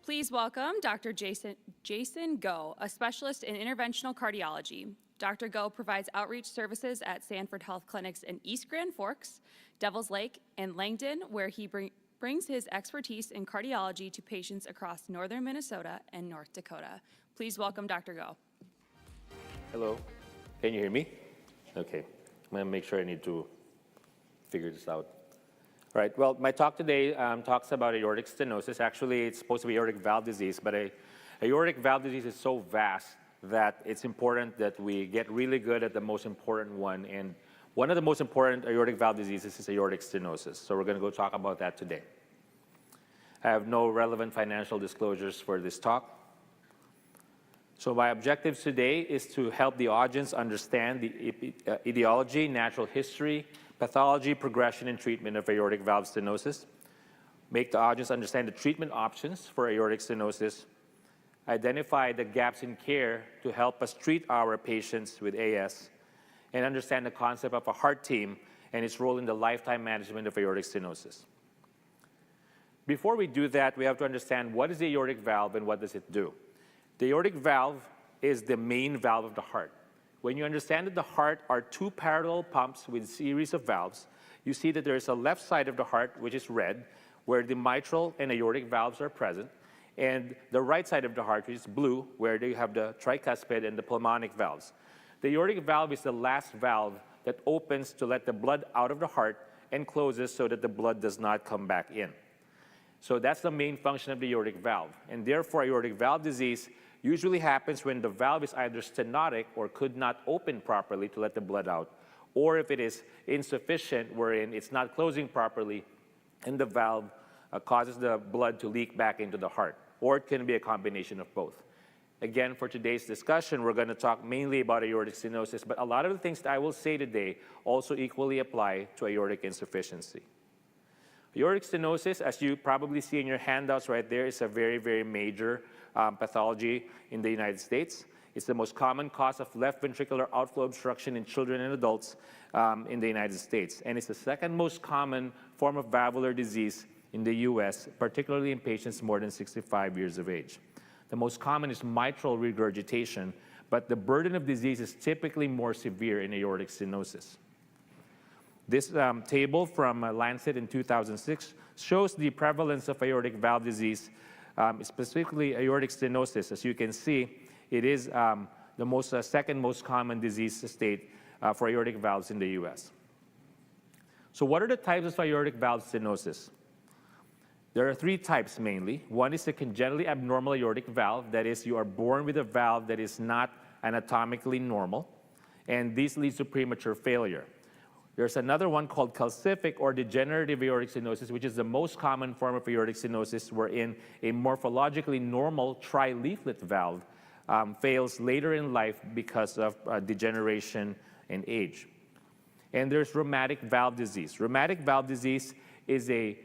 Please welcome Dr. Jason Go, a specialist in interventional cardiology. Dr. Go provides outreach services at Sanford Health clinics in East Grand Forks, Devils Lake, and Langdon, where he brings his expertise in cardiology to patients across northern Minnesota and North Dakota. Please welcome Dr. Go. Hello, can you hear me? Okay, I'm gonna make sure I need to figure this out. All right, well, my talk today talks about aortic stenosis. Actually, it's supposed to be aortic valve disease, but aortic valve disease is so vast that it's important that we get really good at the most important one. And one of the most important aortic valve diseases is aortic stenosis. So we're gonna go talk about that today. I have no relevant financial disclosures for this talk. So my objectives today is to help the audience understand the etiology, natural history, pathology, progression, and treatment of aortic valve stenosis, make the audience understand the treatment options for aortic stenosis, identify the gaps in care to help us treat our patients with AS, and understand the concept of a heart team and its role in the lifetime management of aortic stenosis. Before we do that, we have to understand what is the aortic valve and what does it do. The aortic valve is the main valve of the heart. When you understand that the heart are two parallel pumps with a series of valves, you see that there is a left side of the heart, which is red, where the mitral and aortic valves are present, and the right side of the heart, which is blue, where you have the tricuspid and the pulmonic valves. The aortic valve is the last valve that opens to let the blood out of the heart and closes so that the blood does not come back in. So that's the main function of the aortic valve, and therefore aortic valve disease usually happens when the valve is either stenotic or could not open properly to let the blood out, or if it is insufficient, wherein it's not closing properly and the valve causes the blood to leak back into the heart, or it can be a combination of both. Again, for today's discussion, we're going to talk mainly about aortic stenosis, but a lot of the things that I will say today also equally apply to aortic insufficiency. Aortic stenosis, as you probably see in your handouts right there, is a very, very major pathology in the United States. It's the most common cause of left ventricular outflow obstruction in children and adults in the United States. And it's the second most common form of valvular disease in the US, particularly in patients more than 65 years of age. The most common is mitral regurgitation, but the burden of disease is typically more severe in aortic stenosis. This table from Lancet in 2006 shows the prevalence of aortic valve disease, specifically aortic stenosis. As you can see, it is the second most common disease state for aortic valves in the US. So what are the types of aortic valve stenosis? There are three types mainly. One is the congenitally abnormal aortic valve. That is, you are born with a valve that is not anatomically normal, and this leads to premature failure. There's another one called calcific or degenerative aortic stenosis, which is the most common form of aortic stenosis, wherein a morphologically normal tri-leaflet valve fails later in life because of degeneration and age. And there's rheumatic valve disease. Rheumatic valve disease is a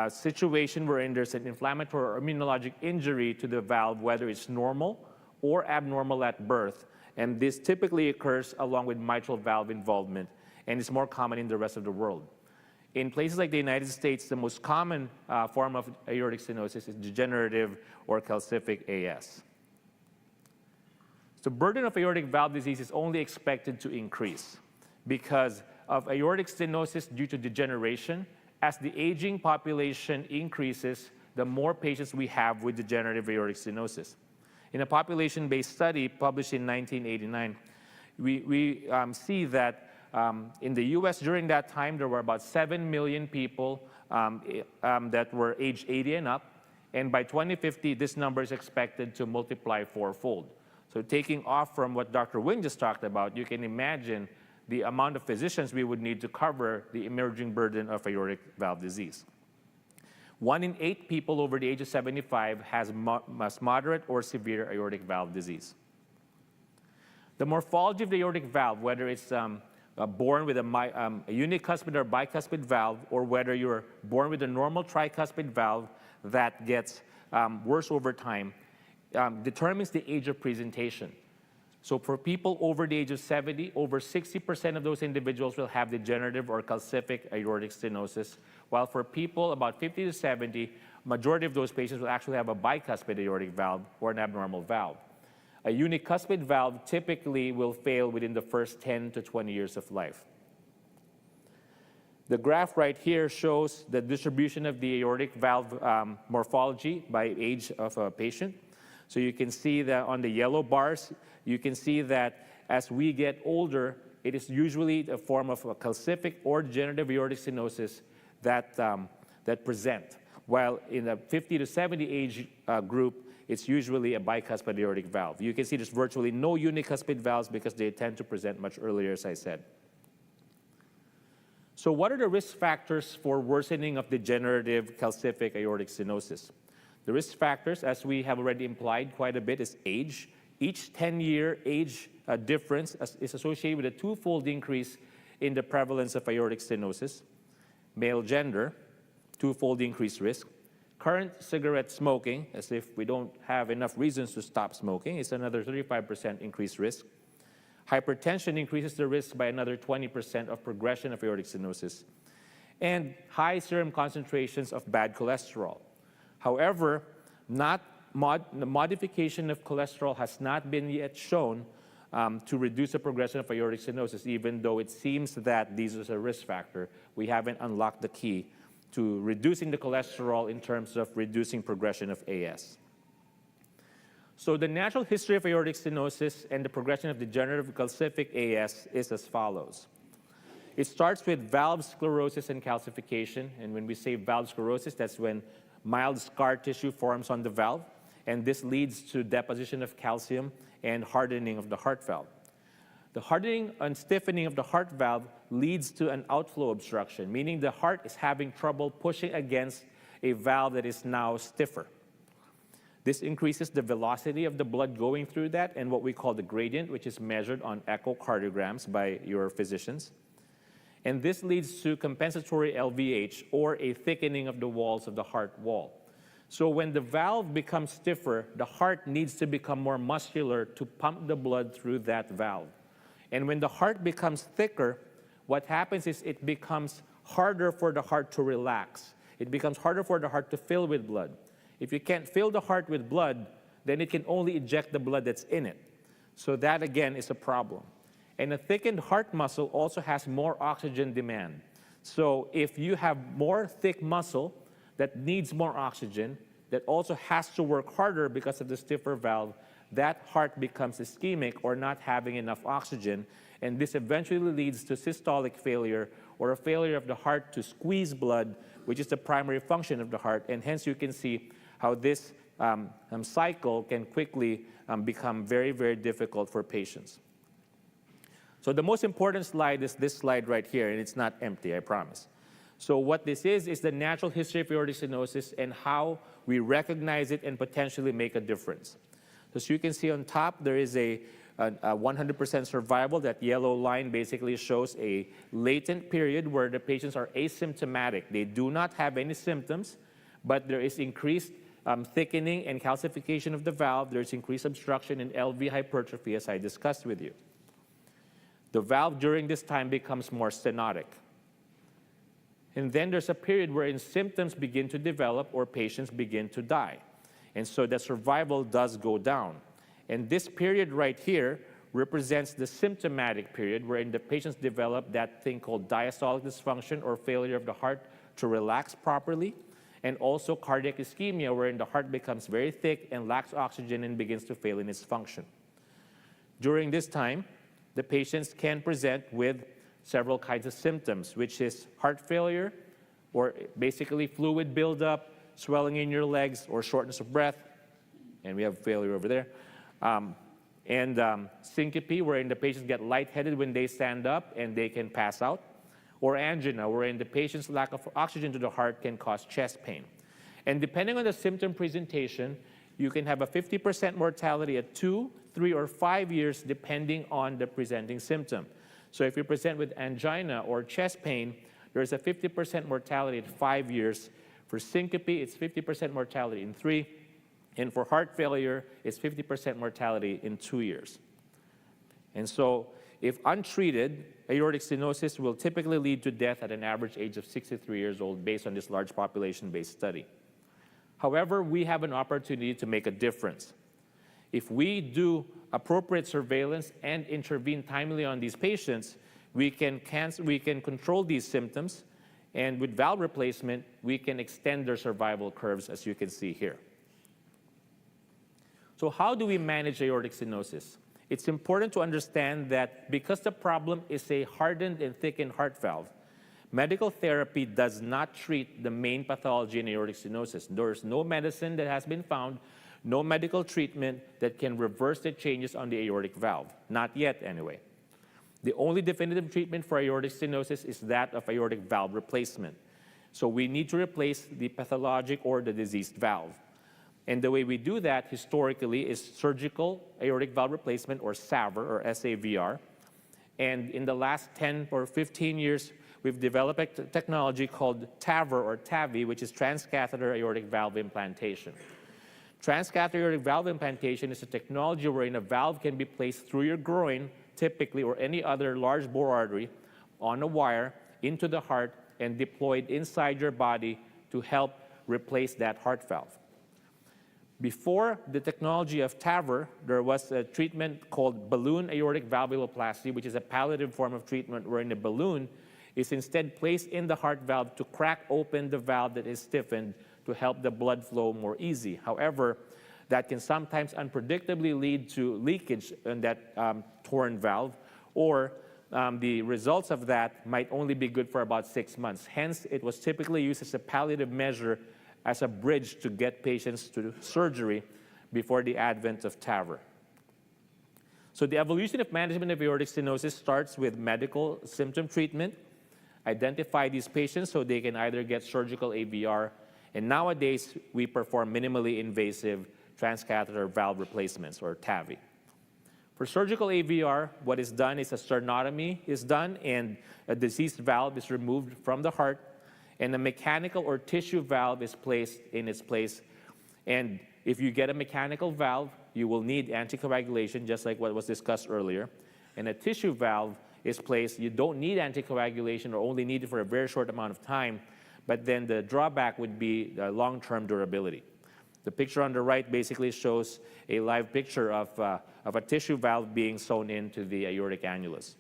situation wherein there's an inflammatory or immunologic injury to the valve, whether it's normal or abnormal at birth. And this typically occurs along with mitral valve involvement, and it's more common in the rest of the world. In places like the United States, the most common form of aortic stenosis is degenerative or calcific AS. The burden of aortic valve disease is only expected to increase because of aortic stenosis due to degeneration. As the aging population increases, the more patients we have with degenerative aortic stenosis. In a population-based study published in 1989, we see that in the US during that time, there were about 7 million people that were aged 80 and up. And by 2050, this number is expected to multiply fourfold. So taking off from what Dr. Wing just talked about, you can imagine the amount of physicians we would need to cover the emerging burden of aortic valve disease. 1 in 8 people over the age of 75 has moderate or severe aortic valve disease. The morphology of the aortic valve, whether it's born with a unicuspid or bicuspid valve, or whether you're born with a normal tricuspid valve that gets worse over time, determines the age of presentation. So for people over the age of 70, over 60% of those individuals will have degenerative or calcific aortic stenosis, while for people about 50 to 70, majority of those patients will actually have a bicuspid aortic valve or an abnormal valve. A unicuspid valve typically will fail within the first 10 to 20 years of life. The graph right here shows the distribution of the aortic valve morphology by age of a patient. So you can see that on the yellow bars, you can see that as we get older, it is usually a form of a calcific or degenerative aortic stenosis that present. While in the 50 to 70 age group, it's usually a bicuspid aortic valve. You can see there's virtually no unicuspid valves because they tend to present much earlier, as I said. So what are the risk factors for worsening of degenerative calcific aortic stenosis? The risk factors, as we have already implied quite a bit, is age. Each 10-year age difference is associated with a twofold increase in the prevalence of aortic stenosis. Male gender, twofold increased risk. Current cigarette smoking, as if we don't have enough reasons to stop smoking, is another 35% increased risk. Hypertension increases the risk by another 20% of progression of aortic stenosis. And high serum concentrations of bad cholesterol. However, the modification of cholesterol has not been yet shown to reduce the progression of aortic stenosis, even though it seems that these is a risk factor. We haven't unlocked the key to reducing the cholesterol in terms of reducing progression of AS. So the natural history of aortic stenosis and the progression of degenerative calcific AS is as follows. It starts with valve sclerosis and calcification, and when we say valve sclerosis, that's when mild scar tissue forms on the valve, and this leads to deposition of calcium and hardening of the heart valve. The hardening and stiffening of the heart valve leads to an outflow obstruction, meaning the heart is having trouble pushing against a valve that is now stiffer. This increases the velocity of the blood going through that and what we call the gradient, which is measured on echocardiograms by your physicians. And this leads to compensatory LVH, or a thickening of the walls of the heart wall. So when the valve becomes stiffer, the heart needs to become more muscular to pump the blood through that valve. And when the heart becomes thicker, what happens is it becomes harder for the heart to relax. It becomes harder for the heart to fill with blood. If you can't fill the heart with blood, then it can only eject the blood that's in it. So that, again, is a problem. And a thickened heart muscle also has more oxygen demand. So if you have more thick muscle that needs more oxygen, that also has to work harder because of the stiffer valve, that heart becomes ischemic or not having enough oxygen, and this eventually leads to systolic failure or a failure of the heart to squeeze blood, which is the primary function of the heart, and hence you can see how this cycle can quickly become very, very difficult for patients. So the most important slide is this slide right here, and it's not empty, I promise. So what this is the natural history of aortic stenosis and how we recognize it and potentially make a difference. So you can see on top, there is a 100% survival. That yellow line basically shows a latent period where the patients are asymptomatic. They do not have any symptoms, but there is increased thickening and calcification of the valve. There's increased obstruction and LV hypertrophy, as I discussed with you. The valve during this time becomes more stenotic. And then there's a period wherein symptoms begin to develop or patients begin to die. And so the survival does go down. And this period right here represents the symptomatic period wherein the patients develop that thing called diastolic dysfunction or failure of the heart to relax properly, and also cardiac ischemia wherein the heart becomes very thick and lacks oxygen and begins to fail in its function. During this time, the patients can present with several kinds of symptoms, which is heart failure, or basically fluid buildup, swelling in your legs, or shortness of breath, and we have failure over there, and syncope, wherein the patients get lightheaded when they stand up and they can pass out, or angina, wherein the patient's lack of oxygen to the heart can cause chest pain. And depending on the symptom presentation, you can have a 50% mortality at 2, 3, or 5 years, depending on the presenting symptom. So if you present with angina or chest pain, there's a 50% mortality at 5 years. For syncope, it's 50% mortality in 3. And for heart failure, it's 50% mortality in 2 years. And so if untreated, aortic stenosis will typically lead to death at an average age of 63 years old based on this large population-based study. However, we have an opportunity to make a difference. If we do appropriate surveillance and intervene timely on these patients, we can control these symptoms, and with valve replacement, we can extend their survival curves, as you can see here. So how do we manage aortic stenosis? It's important to understand that because the problem is a hardened and thickened heart valve, medical therapy does not treat the main pathology in aortic stenosis. There's no medicine that has been found, no medical treatment that can reverse the changes on the aortic valve. Not yet, anyway. The only definitive treatment for aortic stenosis is that of aortic valve replacement. So we need to replace the pathologic or the diseased valve. And the way we do that historically is surgical aortic valve replacement, or SAVR, or SAVR. And in the last 10 or 15 years, we've developed a technology called TAVR, or TAVI, which is transcatheter aortic valve implantation. Transcatheter aortic valve implantation is a technology wherein a valve can be placed through your groin, typically, or any other large bore artery, on a wire into the heart and deployed inside your body to help replace that heart valve. Before the technology of TAVR, there was a treatment called balloon aortic valvuloplasty, which is a palliative form of treatment wherein a balloon is instead placed in the heart valve to crack open the valve that is stiffened to help the blood flow more easy. However, that can sometimes unpredictably lead to leakage in that torn valve, or the results of that might only be good for about 6 months. Hence, it was typically used as a palliative measure, as a bridge to get patients to surgery before the advent of TAVR. So the evolution of management of aortic stenosis starts with medical symptom treatment, identify these patients so they can either get surgical AVR, and nowadays we perform minimally invasive transcatheter valve replacements, or TAVI. For surgical AVR, what is done is a sternotomy is done and a diseased valve is removed from the heart, and a mechanical or tissue valve is placed in its place. And if you get a mechanical valve, you will need anticoagulation, just like what was discussed earlier. And a tissue valve is placed. You don't need anticoagulation, or only need it for a very short amount of time, but then the drawback would be long-term durability. The picture on the right basically shows a live picture of a tissue valve being sewn into the aortic annulus.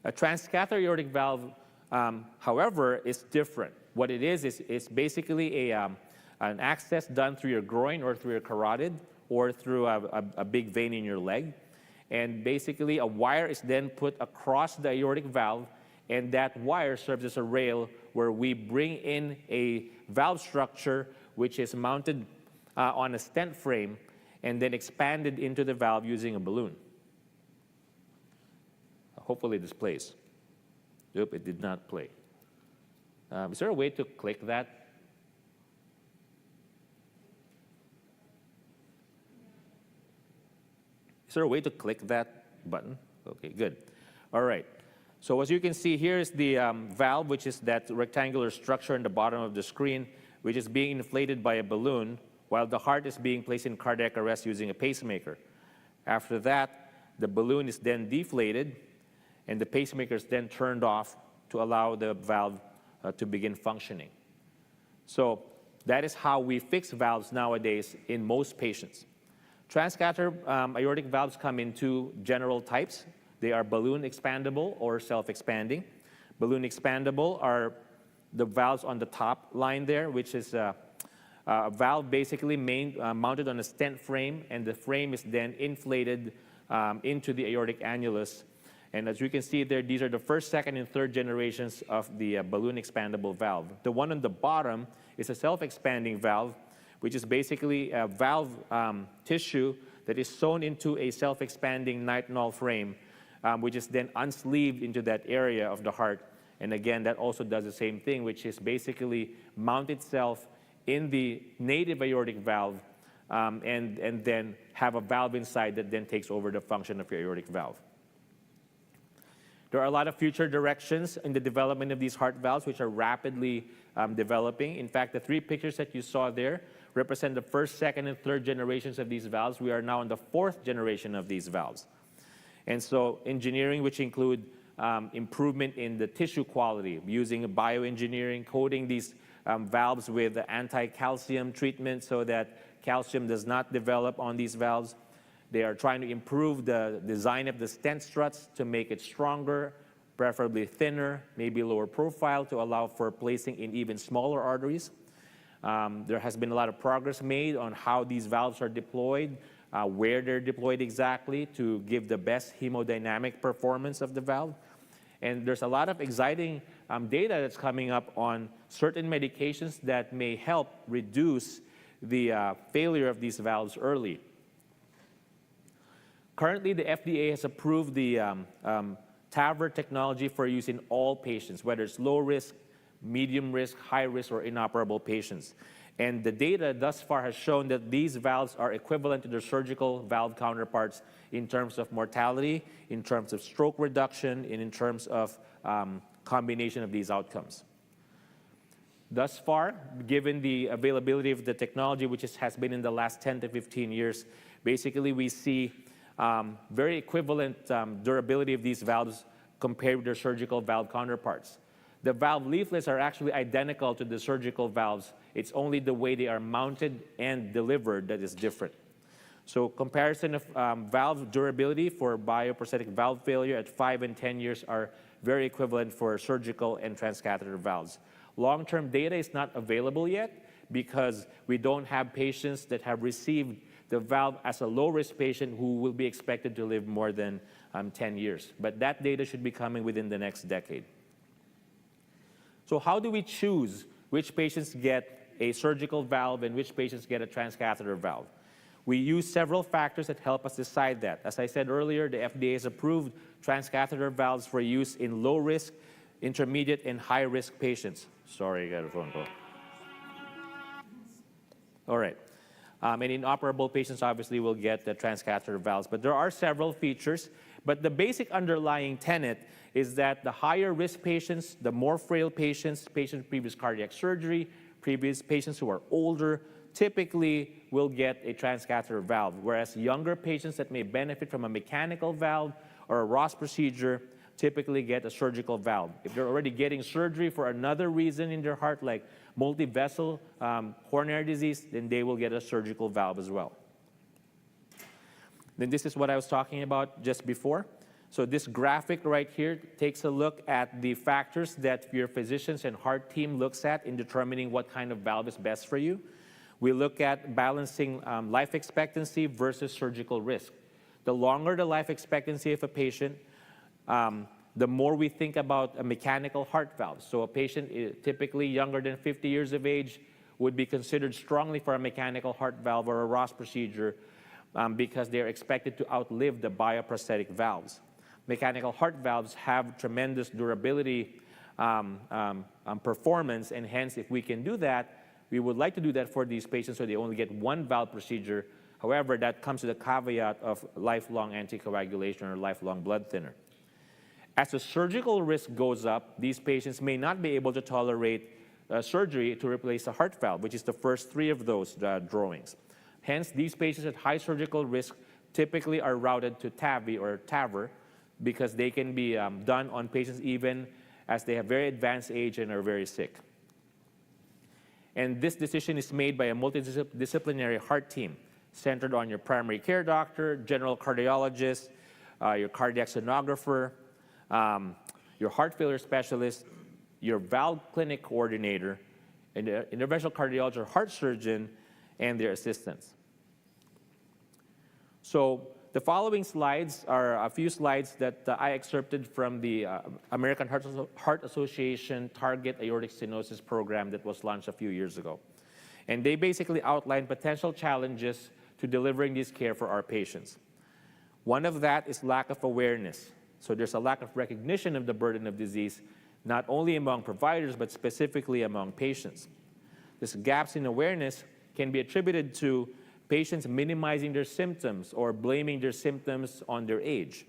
A transcatheter aortic valve, however, is different. What it is it's basically an access done through your groin or through your carotid or through a big vein in your leg. And basically, a wire is then put across the aortic valve, and that wire serves as a rail where we bring in a valve structure which is mounted on a stent frame and then expanded into the valve using a balloon. Hopefully this plays. Nope, it did not play. Is there a way to click that? Is there a way to click that button? Okay, good. All right. So as you can see, here is the valve, which is that rectangular structure in the bottom of the screen, which is being inflated by a balloon, while the heart is being placed in cardiac arrest using a pacemaker. After that, the balloon is then deflated, and the pacemaker is then turned off to allow the valve to begin functioning. So that is how we fix valves nowadays in most patients. Transcatheter aortic valves come in two general types. They are balloon expandable or self-expanding. Balloon expandable are the valves on the top line there, which is a valve basically mounted on a stent frame, and the frame is then inflated into the aortic annulus. And as you can see there, these are the first, second, and third generations of the balloon expandable valve. The one on the bottom is a self-expanding valve, which is basically a valve tissue that is sewn into a self-expanding nitinol frame, which is then unsleeved into that area of the heart. And again, that also does the same thing, which is basically mount itself in the native aortic valve and then have a valve inside that then takes over the function of your aortic valve. There are a lot of future directions in the development of these heart valves, which are rapidly developing. In fact, the three pictures that you saw there represent the first, second, and third generations of these valves. We are now in the fourth generation of these valves. And so engineering, which include improvement in the tissue quality, using bioengineering, coating these valves with anti-calcium treatment so that calcium does not develop on these valves. They are trying to improve the design of the stent struts to make it stronger, preferably thinner, maybe lower profile to allow for placing in even smaller arteries. There has been a lot of progress made on how these valves are deployed, where they're deployed exactly to give the best hemodynamic performance of the valve. And there's a lot of exciting data that's coming up on certain medications that may help reduce the failure of these valves early. Currently, the FDA has approved the TAVR technology for use in all patients, whether it's low risk, medium risk, high risk, or inoperable patients. And the data thus far has shown that these valves are equivalent to their surgical valve counterparts in terms of mortality, in terms of stroke reduction, and in terms of combination of these outcomes. Thus far, given the availability of the technology, which has been in the last 10 to 15 years, basically we see very equivalent durability of these valves compared with their surgical valve counterparts. The valve leaflets are actually identical to the surgical valves. It's only the way they are mounted and delivered that is different. So comparison of valve durability for bioprosthetic valve failure at 5 and 10 years are very equivalent for surgical and transcatheter valves. Long-term data is not available yet because we don't have patients that have received the valve as a low-risk patient who will be expected to live more than 10 years. But that data should be coming within the next decade. So how do we choose which patients get a surgical valve and which patients get a transcatheter valve? We use several factors that help us decide that. As I said earlier, the FDA has approved transcatheter valves for use in low-risk, intermediate, and high-risk patients. Sorry, I got a phone call. All right. And inoperable patients obviously will get the transcatheter valves. But there are several features. But the basic underlying tenet is that the higher risk patients, the more frail patients, patients with previous cardiac surgery, previous patients who are older, typically will get a transcatheter valve, whereas younger patients that may benefit from a mechanical valve or a Ross procedure typically get a surgical valve. If they're already getting surgery for another reason in their heart, like multi-vessel coronary disease, then they will get a surgical valve as well. Then this is what I was talking about just before. So this graphic right here takes a look at the factors that your physicians and heart team looks at in determining what kind of valve is best for you. We look at balancing life expectancy versus surgical risk. The longer the life expectancy of a patient, the more we think about a mechanical heart valve. So a patient typically younger than 50 years of age would be considered strongly for a mechanical heart valve or a Ross procedure because they're expected to outlive the bioprosthetic valves. Mechanical heart valves have tremendous durability performance, and hence if we can do that, we would like to do that for these patients so they only get one valve procedure. However, that comes with a caveat of lifelong anticoagulation or lifelong blood thinner. As the surgical risk goes up, these patients may not be able to tolerate surgery to replace a heart valve, which is the first three of those drawings. Hence, these patients at high surgical risk typically are routed to TAVI or TAVR because they can be done on patients even as they have very advanced age and are very sick. And this decision is made by a multidisciplinary heart team centered on your primary care doctor, general cardiologist, your cardiac sonographer, your heart failure specialist, your valve clinic coordinator, and the interventional cardiologist or heart surgeon, and their assistants. So the following slides are a few slides that I excerpted from the American Heart Association Target Aortic Stenosis program that was launched a few years ago. And they basically outline potential challenges to delivering this care for our patients. One of that is lack of awareness. So there's a lack of recognition of the burden of disease, not only among providers, but specifically among patients. These gaps in awareness can be attributed to patients minimizing their symptoms or blaming their symptoms on their age.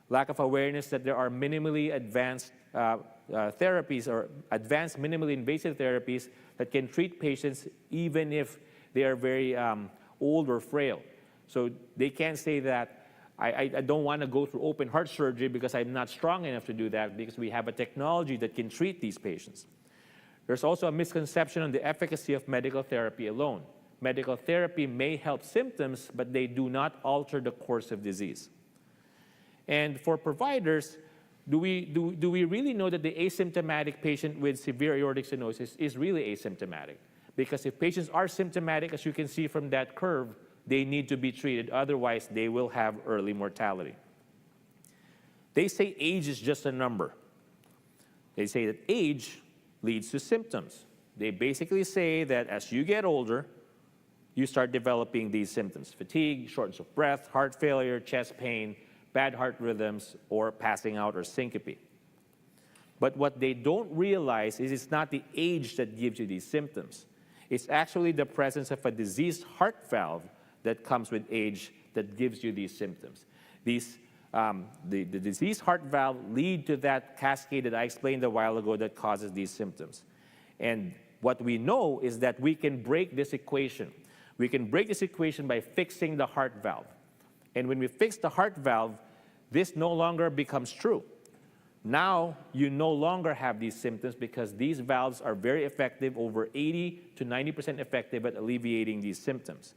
Lack of awareness that there are minimally advanced therapies or advanced minimally invasive therapies that can treat patients even if they are very old or frail. So they can't say that I don't want to go through open heart surgery because I'm not strong enough to do that, because we have a technology that can treat these patients. There's also a misconception on the efficacy of medical therapy alone. Medical therapy may help symptoms, but they do not alter the course of disease. And for providers, do we really know that the asymptomatic patient with severe aortic stenosis is really asymptomatic? Because if patients are symptomatic, as you can see from that curve, they need to be treated. Otherwise, they will have early mortality. They say age is just a number. They say that age leads to symptoms. They basically say that as you get older, you start developing these symptoms: fatigue, shortness of breath, heart failure, chest pain, bad heart rhythms, or passing out or syncope. But what they don't realize is it's not the age that gives you these symptoms. It's actually the presence of a diseased heart valve that comes with age that gives you these symptoms. The diseased heart valve lead to that cascade that I explained a while ago that causes these symptoms. And what we know is that we can break this equation. We can break this equation by fixing the heart valve. And when we fix the heart valve, this no longer becomes true. Now, you no longer have these symptoms because these valves are very effective, over 80 to 90% effective at alleviating these symptoms.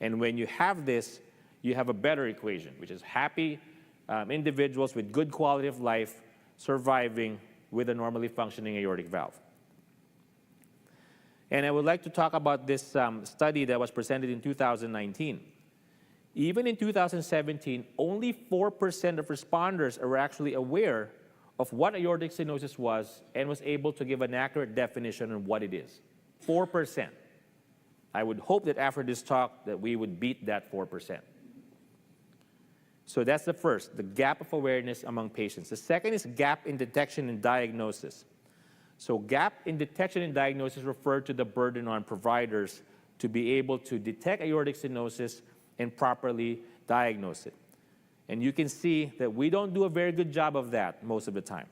And when you have this, you have a better equation, which is happy individuals with good quality of life surviving with a normally functioning aortic valve. And I would like to talk about this study that was presented in 2019. Even in 2017, only 4% of responders were actually aware of what aortic stenosis was and was able to give an accurate definition on what it is. 4%. I would hope that after this talk that we would beat that 4%. So that's the first, the gap of awareness among patients. The second is gap in detection and diagnosis. So gap in detection and diagnosis refer to the burden on providers to be able to detect aortic stenosis and properly diagnose it. And you can see that we don't do a very good job of that most of the time.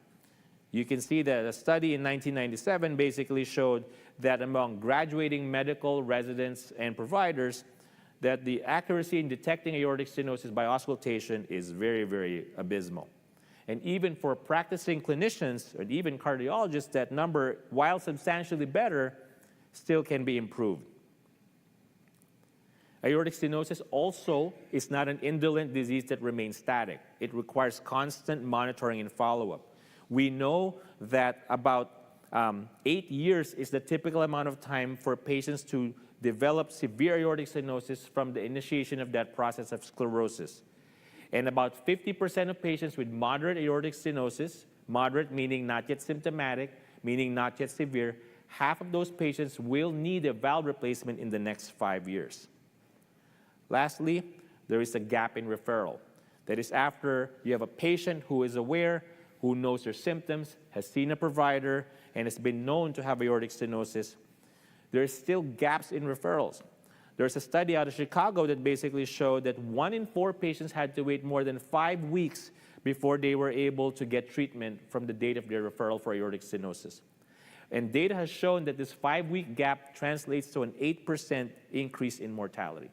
You can see that a study in 1997 basically showed that among graduating medical residents and providers, that the accuracy in detecting aortic stenosis by auscultation is very, very abysmal. And even for practicing clinicians or even cardiologists, that number, while substantially better, still can be improved. Aortic stenosis also is not an indolent disease that remains static. It requires constant monitoring and follow-up. We know that about 8 years is the typical amount of time for patients to develop severe aortic stenosis from the initiation of that process of sclerosis. And about 50% of patients with moderate aortic stenosis, moderate meaning not yet symptomatic, meaning not yet severe, half of those patients will need a valve replacement in the next 5 years. Lastly, there is a gap in referral. That is, after you have a patient who is aware, who knows their symptoms, has seen a provider, and has been known to have aortic stenosis, there are still gaps in referrals. There's a study out of Chicago that basically showed that 1 in 4 patients had to wait more than 5 weeks before they were able to get treatment from the date of their referral for aortic stenosis. And data has shown that this 5-week gap translates to an 8% increase in mortality.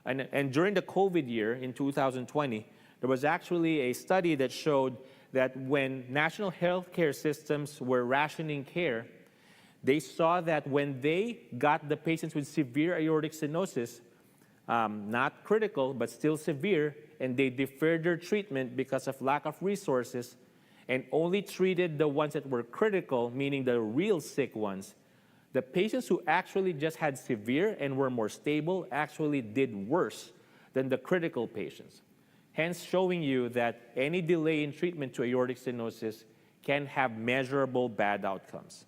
And during the COVID year in 2020, there was actually a study that showed that when national healthcare systems were rationing care, they saw that when they got the patients with severe aortic stenosis, not critical, but still severe, and they deferred their treatment because of lack of resources, and only treated the ones that were critical, meaning the real sick ones, the patients who actually just had severe and were more stable actually did worse than the critical patients. Hence showing you that any delay in treatment to aortic stenosis can have measurable bad outcomes.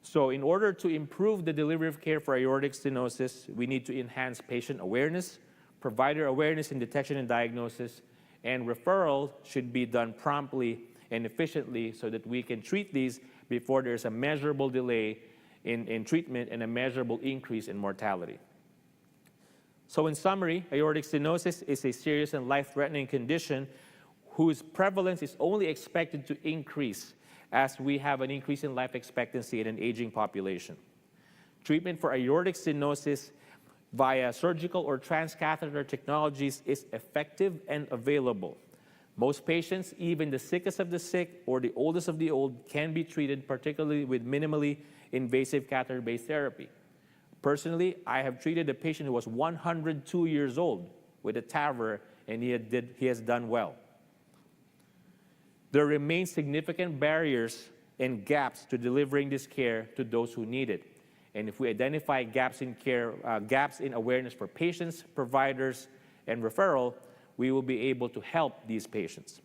So in order to improve the delivery of care for aortic stenosis, we need to enhance patient awareness, provider awareness in detection and diagnosis, and referral should be done promptly and efficiently so that we can treat these before there's a measurable delay in treatment and a measurable increase in mortality. So in summary, aortic stenosis is a serious and life-threatening condition whose prevalence is only expected to increase as we have an increase in life expectancy in an aging population. Treatment for aortic stenosis via surgical or transcatheter technologies is effective and available. Most patients, even the sickest of the sick or the oldest of the old, can be treated, particularly with minimally invasive catheter-based therapy. Personally, I have treated a patient who was 102 years old with a TAVR, and he has done well. There remain significant barriers and gaps to delivering this care to those who need it. And if we identify gaps in care, gaps in awareness for patients, providers, and referral, we will be able to help these patients.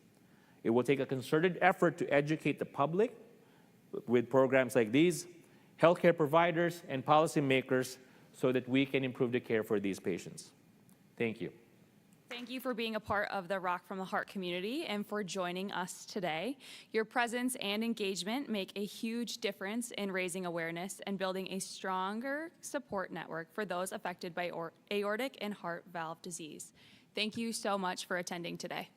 It will take a concerted effort to educate the public with programs like these, healthcare providers, and policymakers so that we can improve the care for these patients. Thank you. Thank you for being a part of the Rock from the Heart community and for joining us today. Your presence and engagement make a huge difference in raising awareness and building a stronger support network for those affected by aortic and heart valve disease. Thank you so much for attending today.